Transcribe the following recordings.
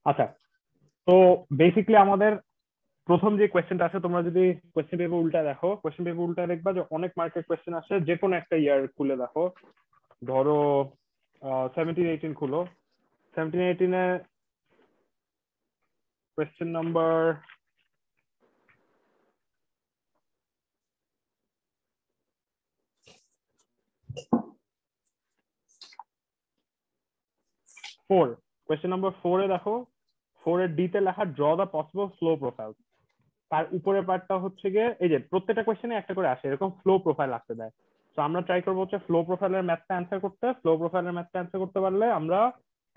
আচ্ছা, তো বেসিক্যালি আমাদের প্রথম যে কোয়েশ্চেনটা আছে, তোমরা যদি কোয়েশ্চেন পেপার উল্টা দেখো, কোয়েশ্চেন পেপার উল্টা দেখবা যে অনেক মার্কেট কোয়েশ্চেন আছে, যে কোনো একটা ইয়ার খুলে দেখো। ধরো 17-18 খুলো, 17-18 কোয়েশ্চেন নাম্বার 4। কোয়েশ্চেন নাম্বার 4 এ দেখো, 4 এর ডি তে লেখা draw the possible flow profile. তার উপরের পার্টটা হচ্ছে গিয়ে এই যে প্রত্যেকটা কোয়েশ্চেনে একটা করে আসে এরকম ফ্লো প্রোফাইল আসতে দেয়। তো আমরা ট্রাই করবো হচ্ছে ফ্লো প্রোফাইলের ম্যাথটা অ্যান্সার করতে। ফ্লো প্রোফাইলের ম্যাথটা অ্যান্সার করতে পারলে আমরা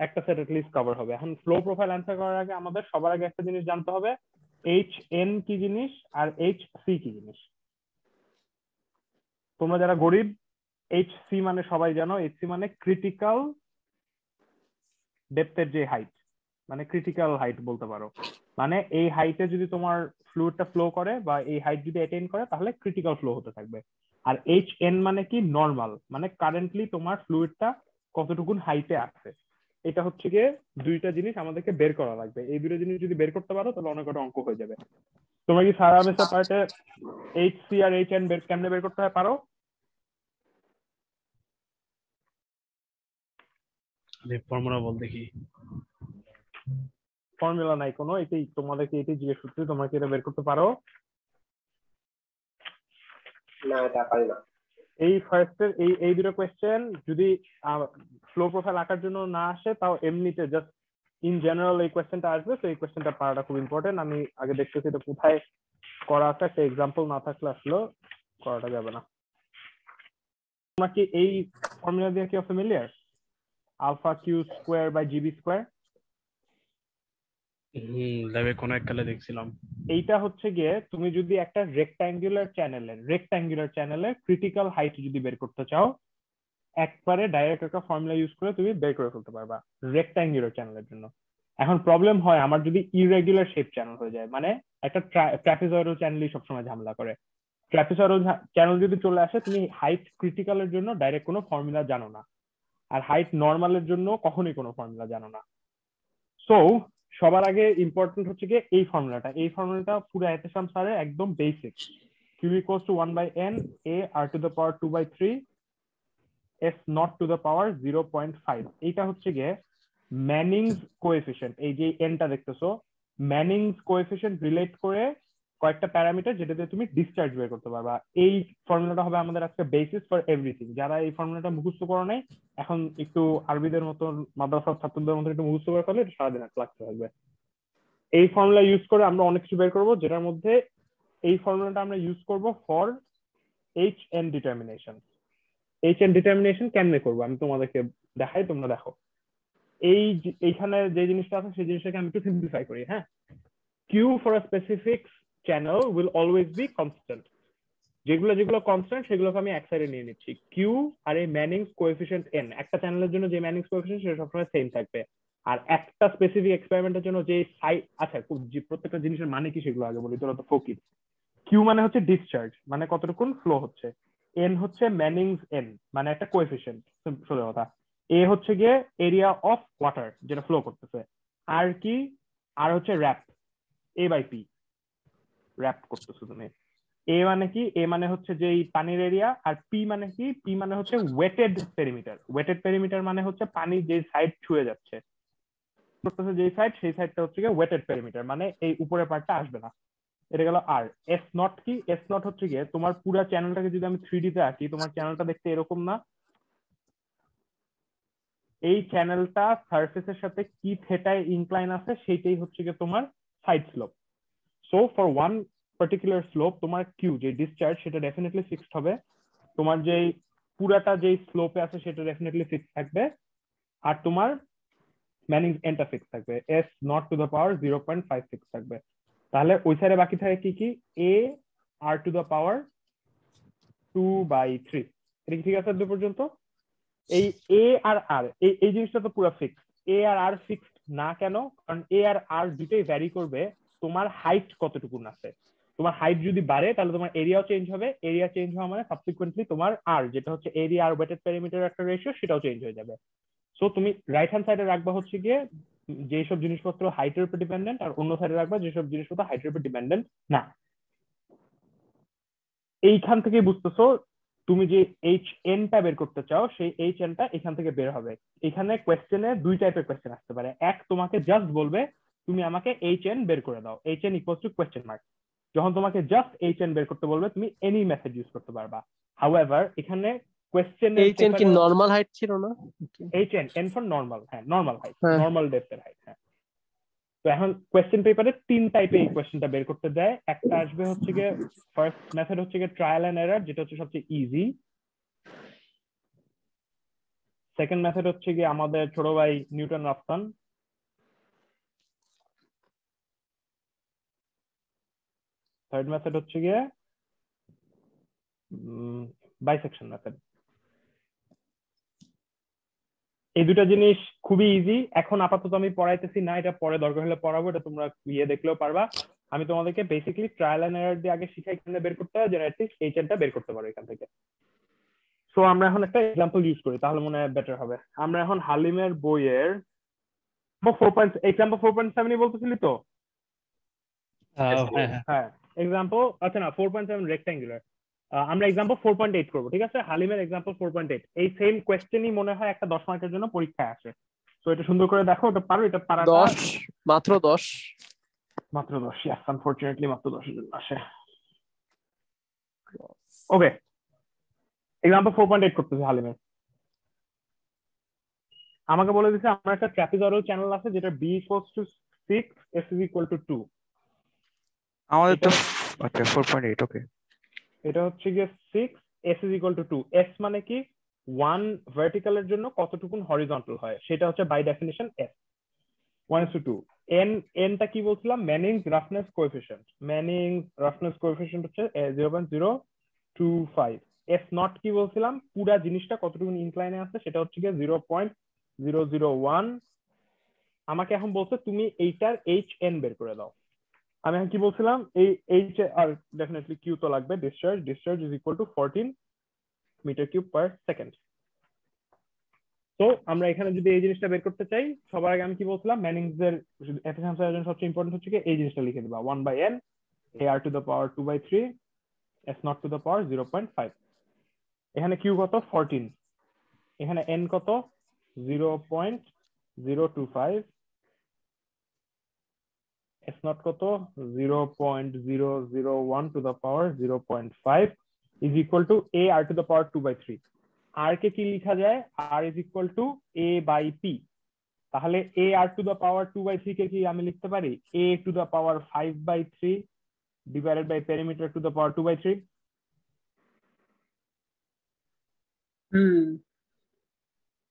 একটা সেট এট লিস্ট কভার হবে। এখন ফ্লো প্রোফাইল অ্যান্সার করার আগে আমাদের সবার আগে একটা জিনিস জানতে হবে, এইচ এন কি জিনিস আর এইচ সি কি জিনিস। তোমরা যারা গরিব, এইচ সি মানে সবাই জানো, এইচ সি মানে ক্রিটিক্যাল ডেপথের যে হাইট, মানে ক্রিটিক্যাল হাইট বলতে পারো। মানে এই হাইটে যদি তোমার ফ্লুইডটা ফ্লো করে বা এই হাইট যদি অ্যাটেইন করে তাহলে ক্রিটিক্যাল ফ্লো হতে থাকবে। আর এইচ এন মানে কি নর্মাল, মানে কারেন্টলি তোমার ফ্লুইডটা কতটুকুন হাইটে আছে। এটা হচ্ছে গিয়ে দুইটা জিনিস আমাদেরকে বের করা লাগবে। এই দুটো জিনিস যদি বের করতে পারো তাহলে অনেক কটা অঙ্ক হয়ে যাবে। তোমরা কি সারা মেসা পার্টে এইচ সি আর এইচ এন কেমনে বের করতে হয় পারো? ফর্মুলা বল দেখি। ফর্মুলা নাই কোনো, এটাই তোমাদেরকে এটাই জিজ্ঞেস করছি, তোমরা কি এটা বের করতে পারো? না, এটা পারি না। এই ফার্স্টের এই দুটো কোয়েশ্চেন যদি ফ্লো প্রোফাইল আঁকার জন্য না আসে, তাও এমনিতে জাস্ট ইন জেনারেল এই কোয়েশ্চেনটা আসবে। তো এই কোয়েশ্চেনটা পারাটা খুব ইম্পর্টেন্ট। আমি আগে দেখতেছি এটা কোথায় করা আছে, একটা এক্সাম্পল না থাকলে আসলে করাটা যাবে না। তোমরা কি এই ফর্মুলা দিয়ে কি familiar? Alpha Q square by GB square. ল্যাবে কোন এক কালে দেখছিলাম। এইটা হচ্ছে গিয়ে তুমি যদি একটা রেক্টাঙ্গুলার চ্যানেলের ক্রিটিক্যাল হাইট যদি বের করতে চাও, একবারে ডাইরেক্ট একটা ফর্মুলা ইউজ করে তুমি বের করে ফেলতে পারবা রেক্টাঙ্গুলার চ্যানেলের জন্য। এখন প্রবলেম হয় আমার যদি ইরেগুলার শেপ চ্যানেল হয়ে যায়, মানে একটা ট্রাপিজয়েডাল চ্যানেলই সবসময় ঝামেলা করে। ট্রাপিজয়েডাল চ্যানেল যদি চলে আসে, তুমি হাইট ক্রিটিক্যালের জন্য ডাইরেক্ট কোনো ফর্মুলা জানো না, আর হাইট নর্মালের জন্য কখনোই কোনো ফর্মুলা জানো না। সো সবার আগে ইম্পর্টেন্ট হচ্ছে গিয়ে এই ফর্মুলাটা পুরো এহতেশাম স্যারের একদম basic. Q equals to 1/n a r to the power 2/3 s naught to the power 0.5। এইটা হচ্ছে গিয়ে ম্যানিংস কোএফিসিয়েন্ট। এই যে এনটা দেখতেছো, ম্যানিংস কোএফিসিয়েন্ট রিলেট করে কয়েকটা প্যারামিটার যেটাতে তুমি ডিসচার্জ বের করতে পারবা। এই ফর্মুলাটা হবে আমাদের আজকে বেসিস ফর এভরিথিং। যারা এই ফর্মুলাটা মুখস্থ করো নাই, এখন একটু আরবিদের মতন মাদ্রাসার ছাত্রদের মতন একটু মুখস্থ করে ফেলে, এটা সারাদিন লাগতে থাকবে। এই ফর্মুলা ইউজ করে আমরা অনেক কিছু বের করবো, যেটার মধ্যে এই ফর্মুলাটা আমরা ইউজ করব for H N determination. H N determination কেমনে করবো আমি তোমাদেরকে দেখাই, তোমরা দেখো। এইখানে যে জিনিসটা আছে সেই জিনিসটাকে আমি একটু সিম্পলিফাই করি। হ্যাঁ, Q for a specific channel will always be constant. যেগুলো কনস্ট্যান্ট সেগুলোকে আমি এক সাইডে নিয়ে নিচ্ছি। কিউ আর এই ম্যানিংস কোএফিসিয়েন্ট এন, একটা চ্যানেলের জন্য যে ম্যানিংস কোএফিসিয়েন্ট সেটা সবসময় সেম থাকবে। আর একটা স্পেসিফিক এক্সপেরিমেন্টের জন্য যে আচ্ছা, প্রত্যেকটা জিনিসের মানে কি সেগুলো আগে বলি, তোরা তো ফকির। কিউ মানে হচ্ছে ডিসচার্জ, মানে কতটুকুন ফ্লো হচ্ছে। এন হচ্ছে ম্যানিংস এন, মানে একটা কোএফিসিয়েন্ট, সোজা কথা। এ হচ্ছে গিয়ে এরিয়া অফ ওয়াটার যেটা ফ্লো করতেছে। আর কি, আর হচ্ছে র্যাপ, এ বাই পি, র্যাপ করতেছো তুমি। এ মানে কি, এ মানে হচ্ছে যে পানির এরিয়া। আর পি মানে কি, পি মানে হচ্ছে ওয়েটেড পেরিমিটার। ওয়েটেড পেরিমিটার মানে হচ্ছে পানি যে সাইড ছুঁয়ে যাচ্ছে, করতেছে যে সাইড, সেই সাইডটা হচ্ছে গিয়ে ওয়েটেড পেরিমিটার, মানে এই উপরের পার্টটা আসবে না। এটা গেল। আর এস নট কি, এস নট হচ্ছে গিয়ে তোমার পুরো চ্যানেলটাকে যদি আমি 3D তে আঁকি, তোমার চ্যানেলটা দেখতে এরকম না। এই চ্যানেলটা সারফেসের সাথে কি থেটায় ইনক্লাইন আছে সেইটাই হচ্ছে গিয়ে তোমার side slope. So for one particular slope তোমার কিউ যে ডিসচার্জ সেটা ডেফিনেটলি ফিক্সড হবে। তোমার যে পুরাটা যে স্লোপে আছে সেটা ডেফিনেটলি ফিক্সড থাকবে। আর তোমার ম্যানিংস এনটা ফিক্স থাকবে, S not to the power 0.5 fix থাকবে। তাহলে ওই সাইডে বাকি থাকে কি কি, এ আর টু দ্য পাওয়ার 2/3। এটা কি ঠিক আছে এত পর্যন্ত? এই এ আর আর এই জিনিসটা তো পুরো ফিক্স। এ আর আর ফিক্সড না কেন? কারণ এ আর আর দুটোই ভ্যারি করবে তোমার হাইট কতটুকুন আছে। তোমার হাইট যদি বাড়ে তাহলে তোমার এরিয়াও চেঞ্জ হবে। এরিয়া চেঞ্জ হওয়া মানে সাবসিকুয়েন্টলি তোমার আর যেটা হচ্ছে এরিয়া আর ওয়েটেড পেরিমিটার একটা রেশিও, সেটাও চেঞ্জ হয়ে যাবে। সো তুমি রাইট হ্যান্ড সাইডে রাখবা হচ্ছে গিয়ে যেসব জিনিসপত্র হাইটের উপর ডিপেন্ডেন্ট, আর অন্য সাইডে রাখবা যেসব জিনিসপত্র হাইটের উপর ডিপেন্ডেন্ট না। এইখান থেকে বুঝতেছো তুমি যে HN টা বের করতে চাও সেই HN টা এখান থেকে বের হবে। এখানে কোয়েশ্চেনে দুই টাইপের কোয়েশ্চেন আসতে পারে। এক, তোমাকে জাস্ট বলবে তুমি আমাকে HN বের করে দাও, HN equals to question mark. যখন তোমাকে জাস্ট HN বের করতে বলবে তুমি এনি মেথড ইউজ করতে পারবা। হাউএভার এখানে কোয়েশ্চেনের এইচএন কি নরমাল হাইট ছিল না? HN, N ফর নরমাল, হ্যাঁ নরমাল হাইট, হ্যাঁ। নরমাল ডেপথের হাইট। হ্যাঁ, তো এখন কোয়েশ্চেন পেপারে তিন টাইপে এই কোয়েশ্চেনটা বের করতে দেয়। একটা আসবে হচ্ছে গিয়ে, ফার্স্ট মেথড হচ্ছে গিয়ে ট্রায়াল এন্ড এরর, যেটা হচ্ছে সবচেয়ে ইজি। সেকেন্ড মেথড হচ্ছে গিয়ে আমাদের ছোট ভাই নিউটন রাফসান। থার্ড মেথড হচ্ছে গিয়ে বাইসেকশন মেথড। এই দুটা জিনিস খুবই ইজি। এখন আপাতত আমি পড়াইতেছি না, এটা পরে দরকার হলে পড়াবো, এটা তোমরা দেখলেও পারবা। আমি তোমাদেরকে বেসিক্যালি ট্রায়াল এন্ড এরর দিয়ে আগে শিখাই কিভাবে বের করতে হয়, যেন অ্যাটলিস্ট HN টা বের করতে পারো এখান থেকে। সো আমরা এখন একটা এক্সাম্পল ইউজ করি, তাহলে মনে হয় বেটার হবে। আমরা এখন হালিমের বইয়ের এক্সাম্পল 4.7 বলতেছিলি তো? হ্যাঁ, এক্সাম্পল, আচ্ছা না 4.7 রেক্টাঙ্গুলার, আমরা এক্সাম্পল 4.8 করবো, ঠিক আছে? হালিমের এক্সাম্পল 4.8 এই সেম কোয়েশ্চেনই মনে হয় একটা 10 মার্কের জন্য পরীক্ষায় আসে। তো এটা সুন্দর করে দেখো, এটা পারো, এটা পারাটা 10, মাত্র 10। মাত্র 10, ইয়েস, আনফরচুনেটলি মাত্র 10 এর জন্য আসে। ওকে, এক্সাম্পল 4.8 করতেছি হালিমের। আমাকে বলে দিচ্ছে আমার একটা ট্র্যাপিজয়েডাল চ্যানেল আছে যেটা b equals to 6, s is equal to 2। আমাদের তো আচ্ছা 4.8, ওকে। এটা হচ্ছে গিয়ে 6, s is equal to 2। s মানে কি 1 ভার্টিক্যালের জন্য কতটুকুন হরিজন্টাল হয়, সেটা হচ্ছে বাই ডেফিনিশন s। 1:2। n টা কি বলছিলাম? ম্যানিংস রাফনেস কোএফিসিয়েন্ট। ম্যানিংস রাফনেস কোএফিসিয়েন্ট হচ্ছে 0.025। s নট কি বলছিলাম? পুরা জিনিসটা কতটুকুন ইনক্লাইনে আছে, সেটা হচ্ছে গিয়ে 0.001। আমাকে এখন বলছে তুমি এইটার HN বের করে দাও। আমি এখন কি বলছিলাম? এই H আর ডেফিনেটলি Q তো লাগবে। Discharge is equal to 14 metre cube per second. তো আমরা এখানে যদি এই জিনিসটা বের করতে চাই, সবার আগে আমি কি বলছিলাম? ম্যানিংস এর এফিসিয়েন্সির জন্য সবচেয়ে ইম্পর্টেন্ট হচ্ছে কি এই জিনিসটা লিখে দিবা, 1/n AR to the power 2/3 S naught to the power 0.5। এখানে Q কত? 14। এখানে N কত? 0.025। S নট কত? 0.001 to the power 0.5 is equal to AR to the power 2/3। আর কে কি লেখা যায়? R is equal to A/P। তাহলে AR টু দ্য পাওয়ার 2/3 কে কি আমি লিখতে পারি? A to the power 5/3 divided by perimeter to the power 2/3।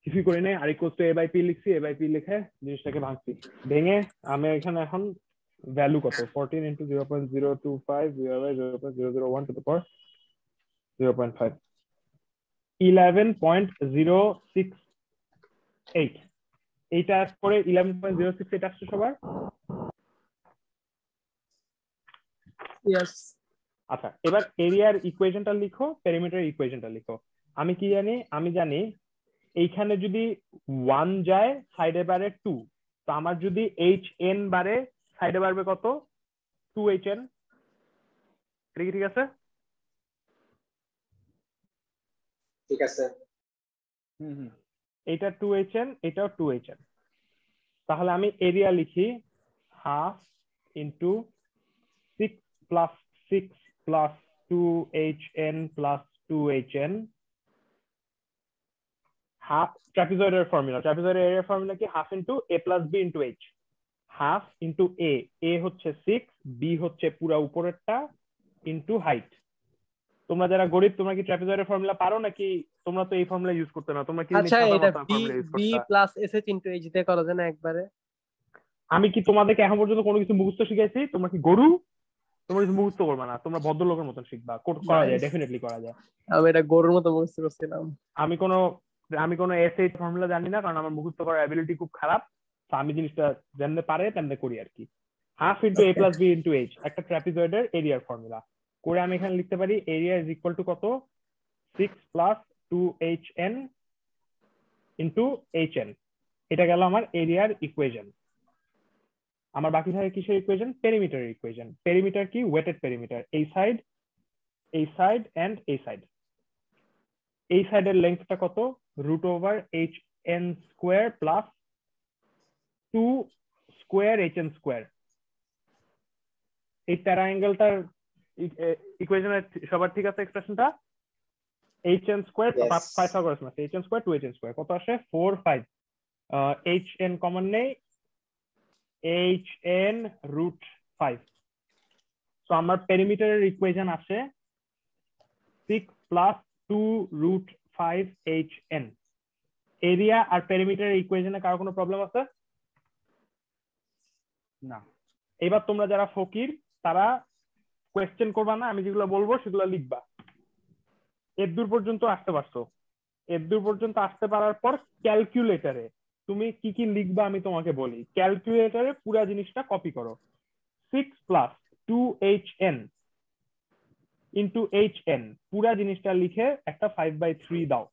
কিছুই করি নাই, আর ইকুয়ালস টু A/P লিখছি। A/P লিখে জিনিসটাকে ভাঙছি। ভেঙে আমি এখানে এখন ভ্যালু কত? 14 into 0.025 divide by 0.001 to the power 0.5, 11.068। এইটা করে 11.068 আসছে সবার? ইয়েস। আচ্ছা, এবার এরিয়ার ইকুয়েশনটা লিখো, পেরিমিটার ইকুয়েশনটা লিখো। আমি কি জানি? আমি জানি এইখানে যদি 1 যায় সাইডে বাড়ে 2, তো আমার যদি HN বাড়ে সাইডে বাড়বে কত? 2HN। এটা কি ঠিক আছে? ঠিক আছে। এটা 2HN, এটাও 2HN। তাহলে আমি এরিয়া লিখি half into 6 plus 6 plus 2HN plus 2HN। Half ট্রাপিজয়েডের ফর্মুলা, ট্রাপিজয়েডের এরিয়া ফর্মুলা কি? Half into A plus B into H। Half into A হচ্ছে 6, B হচ্ছে পুরা উপরেরটা ইন্টু হাইট। তোমরা যারা গরিব, তোমরা কি ট্রাপিজয়েডের ফর্মুলা পারো নাকি? তোমরা তো এই ফর্মুলা ইউজ করতে না, তোমরা কি আচ্ছা, সাদা এটা মাথা ফর্মুলা ইউজ B করতে? প্লাস SH ইনটু H দিয়ে করা যায় না একবারে? আমি কি তোমাদেরকে এখন পর্যন্ত কোনো কিছু মুখস্থ শিখাইছি? তোমরা কি গরু? তোমরা কিছু মুখস্থ করবে না, তোমরা ভদ্রলোকের মতন শিখবা। করা যায়, ডেফিনেটলি করা যায়। আমি এটা গরুর মতো মুখস্থ করছিলাম। আমি কোনো এসএইচ ফর্মুলা জানি না, কারণ আমার মুখস্থ করার অ্যাবিলিটি খুব খারাপ। তো আমি জিনিসটা যেমনে পারে তেমনে করি আর কি। Half into A plus B into H একটা ট্রাপিজয়েডের এরিয়ার ফর্মুলা করে আমি এখানে লিখতে পারি এরিয়া ইজ ইকুয়াল টু কত? 6 প্লাস 2HN ইন্টু HN। এটা গেল আমার এরিয়ার ইকুয়েশন। আমার বাকি থাকে কিসের ইকুয়েশন? পেরিমিটারের ইকুয়েশন। পেরিমিটার কি? Weighted perimeter. এই সাইড এন্ড এই সাইড। এই সাইডের লেন্থটা কত? √hn square plus 2 square hn square. এই ট্রায়াঙ্গেলটার ইকুয়েশনের সবার ঠিক আছে এক্সপ্রেশনটা? hn square Pythagoras math, hn square 2hn square কত আসে? 4 5। hn কমন নেই, hn √5। সো আমার পেরিমিটারের ইকুয়েশন আসে 6 প্লাস 2 √5 hn। এরিয়া আর পেরিমিটারের ইকুয়েশনে কারো কোনো প্রবলেম আছে? না। এবার তোমরা যারা ফকির তারা কোয়েশ্চেন করবা না, আমি যেগুলো বলবো সেগুলো লিখবা। এর দূর পর্যন্ত আসতে পারছো? এর দূর পর্যন্ত আসতে পারার পর ক্যালকুলেটরে তুমি কি কি লিখবা আমি তোমাকে বলি। ক্যালকুলেটরে পুরো জিনিসটা কপি করো। 6 প্লাস 2hn ইন্টু hn পুরো জিনিসটা লিখে একটা 5/3 দাও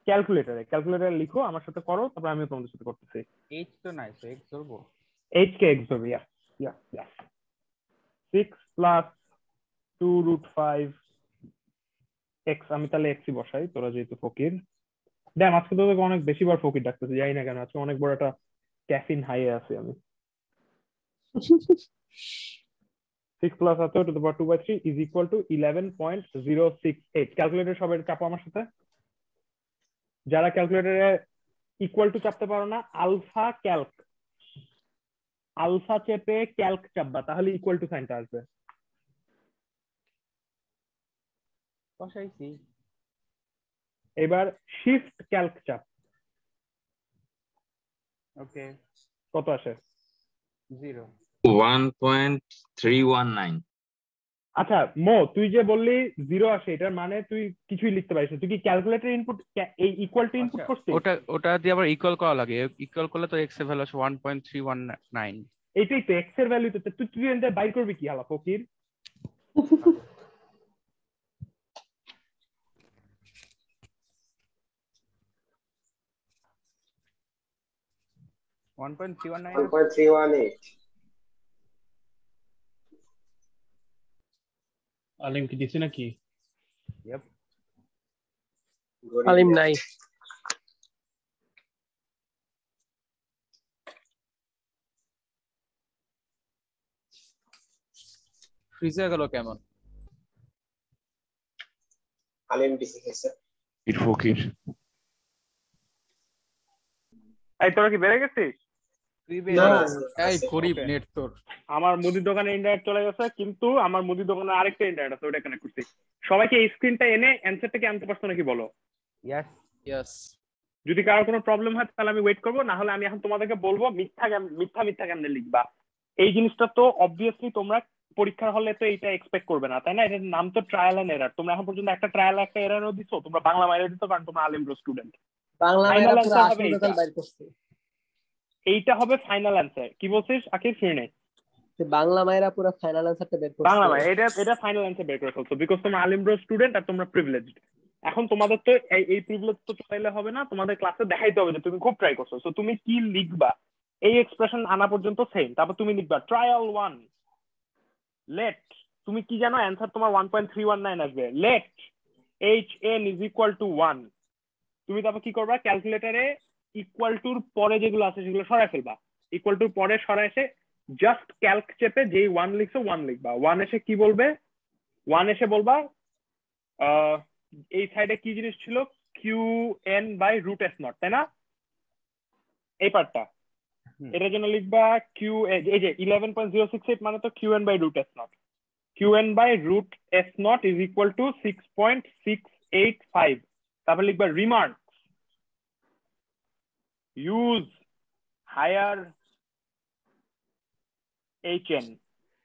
ক্যালকুলেটরে লিখো, আমার সাথে করো, তারপর আমিও তোমাদের সাথে করতেছি। h তো নাই, তো x ধরবো। h কে x ধরবি? ইয়া 6 প্লাস 2 √5 x। আমি তাহলে x ই বসাই, তোরা যেহেতু ফকির। দেখ আজকে তো তোকে অনেক বেশি বার ফকির ডাকতেছি, জানি না কেন, আজকে অনেক বড় একটা ক্যাফিন হাইয়ে আছি আমি। 6 plus 2/3 is equal two 11.068। Calculator সবাই চাপো আমার সাথে। যারা ক্যালকুলেটরে ইকুয়াল টু চাপতে পারো না, আলফা চেপে ক্যালক চাপবা, তাহলে ইকুয়াল টু সাইনটা আসবে। বসাইছি। এবার শিফট ক্যালক চাপ, ওকে। কত আসে? 0 1.319। আচ্ছা মো, তুই যে বললি 0 আসে, এটার মানে তুই কিছুই লিখতে পারিস না। তুই কি ক্যালকুলেটর ইনপুট এই ইকুয়াল টু ইনপুট করছিস? ওটা দিয়ে আবার ইকুয়াল করা লাগে। ইকুয়াল করলে তো x এর ভ্যালু আসে 1.319। এইটাই তো এক্স এর ভ্যালু। তো তুই এনতে বাইর করবি কি হালা ফকির? আলিম কি দিছি নাকি? আলিম নাই। ফ্রিজে গেল কেমন? আলিম বিসি খেয়েছে। ফকির এই তোরা কি বেড়ে গেছিস? এই গরিব নেট তোর। আমার মুদির দোকানে ইন্টারনেট চলে গেছে, কিন্তু আমার মুদির দোকানে আরেকটা ইন্টারনেট আছে, ওটা কানেক্ট করছি। সবাইকে এই স্ক্রিনটা এনে অ্যানসারটা কি আনতে পারছো নাকি বলো? ইয়েস। যদি কারো কোনো প্রবলেম হয় তাহলে আমি ওয়েট করবো, না হলে আমি এখন তোমাদেরকে বলবো মিথ্যা কেমনে লিখবা। এই জিনিসটা তো অবভিয়াসলি তোমরা পরীক্ষার হলে তো এইটা এক্সপেক্ট করবে না, তাই না? এটার নাম তো ট্রায়াল এন্ড এরর। তোমরা এখন পর্যন্ত একটা ট্রায়াল একটা এররও দিছো, তোমরা বাংলা মাইরে দিছো কারণ তোমরা আলিম ব্রো স্টুডেন্ট। বাংলা ফাইনাল মাইরা পুরো অ্যানসার হবে 80 এইটা। রেজাল্ট বাইর করছে। এইটা হবে ফাইনাল অ্যানসার। কি বলছিস আকিব? শুনে নেই। বাংলা মাইরা পুরো ফাইনাল অ্যানসারটা বের করছে। বাংলা মাই এটা ফাইনাল অ্যানসার বের করে ফেলছো, বিকজ তোমরা আলিম ব্রো স্টুডেন্ট আর তোমরা প্রিভিলেজড। এখন তোমাদের তো এই প্রিভিলেজ তো চাইলে হবে না, তোমাদের ক্লাসে দেখাইতে হবে যে তুমি খুব ট্রাই করছো। সো তুমি কি লিখবা এই এক্সপ্রেশন আনা পর্যন্ত সেম, তারপর তুমি লিখবা ট্রায়াল 1 লেট, তুমি কি জানো অ্যানসার তোমার 1.319 আসবে। Let hn is equal to 1। তুমি তারপর কি করবা? ক্যালকুলেটরে ইকুয়াল টুর পরে যেগুলো আছে সেগুলো সরাই ফেলবা। ইকুয়াল টুর পরে সরাই এসে জাস্ট ক্যালক চেপে যেই 1 লিখছো 1 লিখবা। 1 এসে কি বলবে? 1 এসে বলবা এই সাইডে কি জিনিস ছিল? qn/√s0, তাই না? এই পার্টটা এটার জন্য লিখবা এই যে 11.068 মানে তো qn/√s0। qn/√s0 is equal two 6.685। তারপর লিখবা রিমার্কস ইউজ হায়ার hn।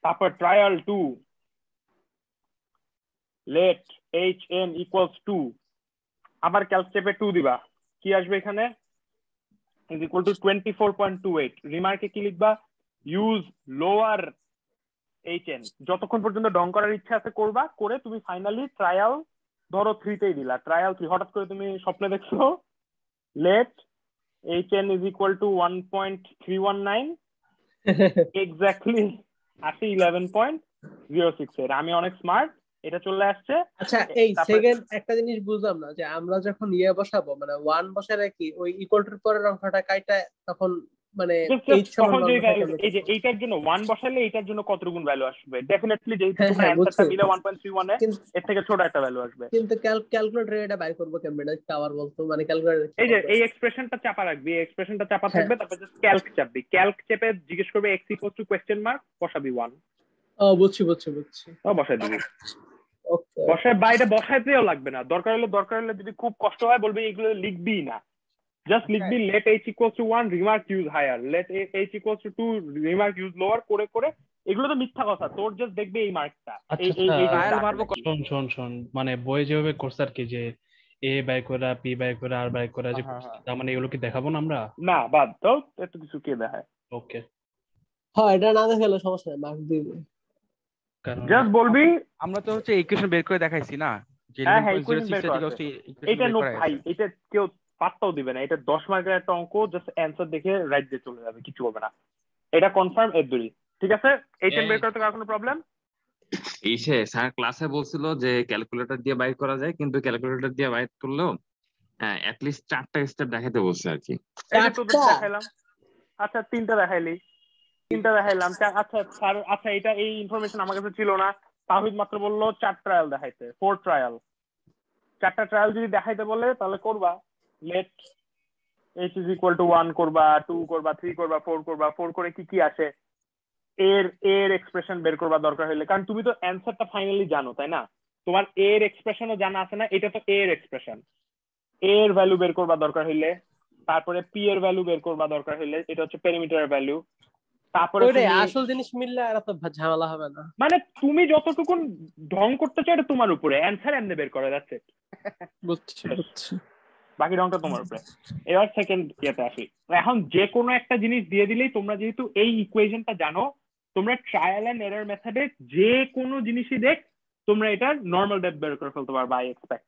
তারপর ট্রায়াল 2 লেট hn ইকুয়ালস 2। আবার ক্যালক চেপে 2 দিবা, কি আসবে এখানে? Is equal two 24.28। রিমার্কে কি লিখবা? Use lower hn। যতক্ষণ পর্যন্ত ডং করার ইচ্ছা আছে করবা, করে তুমি ফাইনালি ট্রায়াল ধরো 3 তেই দিলা। ট্রায়াল 3 হঠাৎ করে তুমি স্বপ্নে দেখছো let hn is equal to 1.319 exactly আসে 11.06 এর। আমি অনেক স্মার্ট, এটা চলে আসছে। আচ্ছা এই সেকেন্ড একটা জিনিস বুঝলাম না, যে আমরা যখন বসাবো মানে 1 বসালে কি ওই ইকুয়াল টুর পরের অংশটা কাইটা তখন মানে এইচ সমান তখন 1 যে বসাই ভ্যালু, এই যে এইটার জন্য 1 বসালে এইটার জন্য কত গুণ ভ্যালু আসবে? ডেফিনেটলি যেহেতু হ্যাঁ তোমার হ্যাঁ অ্যানসারটা বুঝছি, মিলে 1.31 এ, এর থেকে ছোট একটা ভ্যালু আসবে। কিন্তু ক্যালকুলেটরে এটা বাইর করবো কেমনে? এটা আবার বলতো মানে ক্যালকুলেটর এই যে এই এক্সপ্রেশনটা চাপা রাখবি, এই এক্সপ্রেশনটা চাপা হ্যাঁ। থাকবে, তারপর জাস্ট ক্যালক চাপবি, ক্যালক চেপে জিজ্ঞেস করবে x equal to question mark, বসাবি 1, ও বুঝছি ও বসাই দিবি। ওকে বসায় বাইরে বসাইতেও লাগবে না, দরকার হলে যদি খুব কষ্ট হয় বলবি এগুলো লিখবি না, জাস্ট লিখবি let h equals to 1 remark use higher, let h equals to 2 remark use lower করে করে। এগুলো তো মিথ্যা কথা, তোর জাস্ট দেখবি এই মার্কটা, আচ্ছা ট্রায়াল মারবো। শোন মানে বইয়ে যেভাবে করছে আর কি, যে এ বাই করা, পি বাই করা, আর বাই করা, যে তার মানে এগুলো কি দেখাবো না আমরা? না বাদ দাও, এত কিছু কে দেখায়। ওকে, হ্যাঁ এটা না দেখালে সমস্যা নেই, মার্ক দিবি। জাস্ট বলবি আমরা তো হচ্ছে ইকুয়েশন বের করে দেখাইছি না, যে হ্যাঁ ইকুয়েশন বের করা আছে। এটা নোট ভাই, আছে। এটা কেউ পাত্তাও দিবে না, এটা 10 মার্কের একটা অঙ্ক, জাস্ট অ্যানসার দেখে রাইট দিয়ে চলে যাবে, কিছু হবে না, এটা কনফার্ম এর দূরই। ঠিক আছে, এইটা বের করতে কার কোনো প্রবলেম? ইসে স্যার ক্লাসে বলছিল যে ক্যালকুলেটর দিয়ে বাইর করা যায়, কিন্তু ক্যালকুলেটর দিয়ে বাইর করলেও অ্যাট লিস্ট 4টা স্টেপ দেখাতে বলছে আর কি। এটা তো দেখাইলাম, আচ্ছা 3টা দেখাইলাম। আচ্ছা স্যার, আচ্ছা এটা এই ইনফরমেশন আমার কাছে ছিল না, তাহিদ মাত্র বললো 4 ট্রায়াল দেখাইতে, 4 ট্রায়াল। 4টা ট্রায়াল যদি দেখাইতে বলে তাহলে করবা, late h is equal to 1 করবা, 2 করবা, 3 করবা, 4 করবা, 4 করে কি আসে এর এক্সপ্রেশন বের করবা দরকার হলে, কারণ তুমি তো অ্যানসারটা ফাইনালি জানো, তাই না? তোমার এর এক্সপ্রেশনও জানা আছে না, এটা তো এর এক্সপ্রেশন, এর ভ্যালু বের করবা দরকার হইলে, তারপরে পি এর ভ্যালু বের করবা দরকার হইলে, এটা হচ্ছে পেরিমিটারের ভ্যালু। তারপরে আসল জিনিস মিললে আর তো ঝামেলা হবে না, মানে তুমি যতটুকু ঢং করতে চাও এটা তোমার উপরে, অ্যানসার এমনি বের করে যাচ্ছে, বুঝছি বাকি ঢংটা তোমার উপরে। এবার সেকেন্ড ইয়েতে আসি, এখন যে কোনো একটা জিনিস দিয়ে দিলেই তোমরা যেহেতু এই ইকুয়েশনটা জানো, তোমরা ট্রায়াল এন্ড এরর মেথডে যে কোনো জিনিসই দেখ তোমরা এটা নর্মাল ডেপথ বের করে ফেলতে পারবে, আই এক্সপেক্ট।